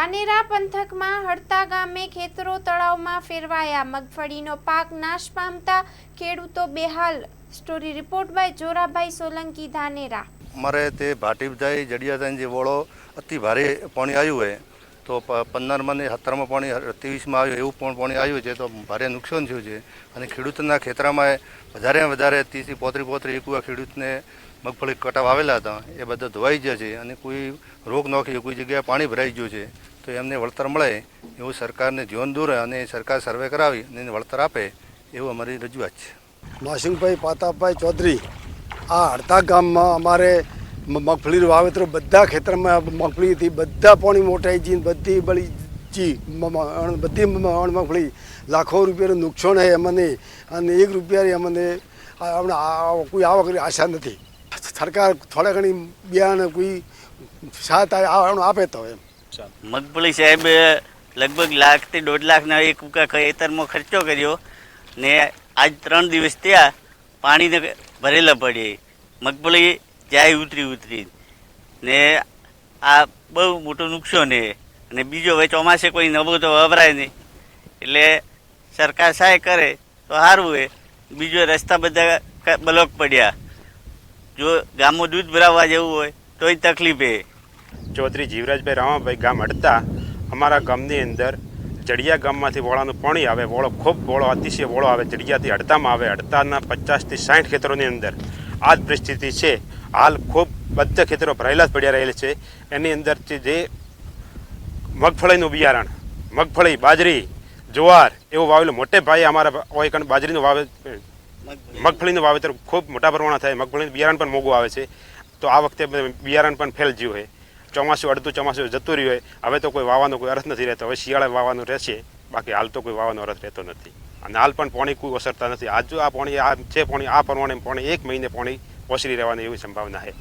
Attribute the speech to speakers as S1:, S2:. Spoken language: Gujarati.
S1: ધાનેરા પંથકમાં હડતા ગામે ખેતરો તળાવમાં ફેરવાયા, મગફળીનો પાક નાશ પામતા ખેડૂતો બેહાલ। Story report by Jorabhai Solanki, Dhanera.
S2: અમારે તે ભાટીભાઈ જડિયાતાની જે વોળો અતિ ભારે પાણી આવ્યું હોય તો 15માં ને 17માં પાણી 23માં આવ્યું એવું પણ પાણી આવ્યું છે તો ભારે નુકસાન થયું છે અને ખેડૂતોના ખેતરામાં વધારે 30 થી 35 એકુવા ખેડૂતને મગફળી કટા વાવેલા હતા એ બધા ધોવાઈ ગયા છે અને કોઈ રોગ નોખી કોઈ જગ્યાએ પાણી ભરાઈ ગયું છે તો એમને વળતર મળે એવું સરકારને ધ્યાન દોરે અને સરકાર સર્વે કરાવી અને વળતર આપે એવું અમારી રજૂઆત છે।
S3: માસિંગભાઈ પાતાભાઈ ચૌધરી। આ હડતા ગામમાં અમારે મગફળીનું વાવેતર બધા ખેતરમાં મગફળીથી બધા પાણી મોટાઈ જઈને બધી બળી જી બધી મગફળી લાખો રૂપિયાનું નુકસાન છે અમને અને 1 રૂપિયાની અમને કોઈ આવકની આશા નથી। સરકાર થોડા ઘણી બિયારણ કોઈ સાથ આપે તો એમ।
S4: મગફળી સાહેબ લગભગ 1 લાખ થી 1.5 લાખના એક ઉકા ખેતરમાં ખર્ચો કર્યો ને આજ 3 દિવસ ત્યાં પાણીને ભરેલા પડે, મગફળી જાય ઉતરી ને આ બહુ મોટું નુકસાન છે। અને બીજો હવે ચોમાસે કોઈ નવો તો વપરાય નહીં એટલે સરકાર સહાય કરે તો સારું હોય। બીજો રસ્તા બધા બ્લોક પડ્યા, જો ગામમાં દૂધ ભરાવવા જવું હોય તોય તકલીફ છે।
S5: ચૌધરી જીવરાજભાઈ રામાભાઈ, ગામ હડતા। અમારા ગામની અંદર જડિયા ગામમાંથી વોળાનું પાણી આવે, વોળો ખૂબ વોળો અતિશય વોળો આવે, જડિયાથી હડતામાં આવે। હડતાના 50 થી 60 ખેતરોની અંદર આ જ પરિસ્થિતિ છે। હાલ ખૂબ બધા ખેતરો ભરાયેલા જ પડ્યા રહેલા છે। એની અંદરથી જે મગફળીનું બિયારણ, મગફળી, બાજરી, જુવાર એવું વાવેલું મોટે ભાઈ અમારા હોય કારણ બાજરીનું મગફળીનું વાવેતર ખૂબ મોટા પ્રમાણમાં થાય। મગફળીનું બિયારણ પણ મોંઘું આવે છે તો આ વખતે બિયારણ પણ ફેલ ગયું હોય। ચોમાસું અડધું ચોમાસું જતું રહ્યું હોય, હવે તો કોઈ વાવવાનો કોઈ અર્થ નથી રહેતો। હવે શિયાળે વાવવાનું રહેશે, બાકી હાલ તો કોઈ વાવવાનો અર્થ રહેતો નથી અને હાલ પણ પાણી કોઈ ઓસરતા નથી। આજ જો આ પાણી આ છે પાણી આ પ્રમાણે પાણી 1 મહિને પાણી ઓસરી રહેવાની એવી સંભાવના છે।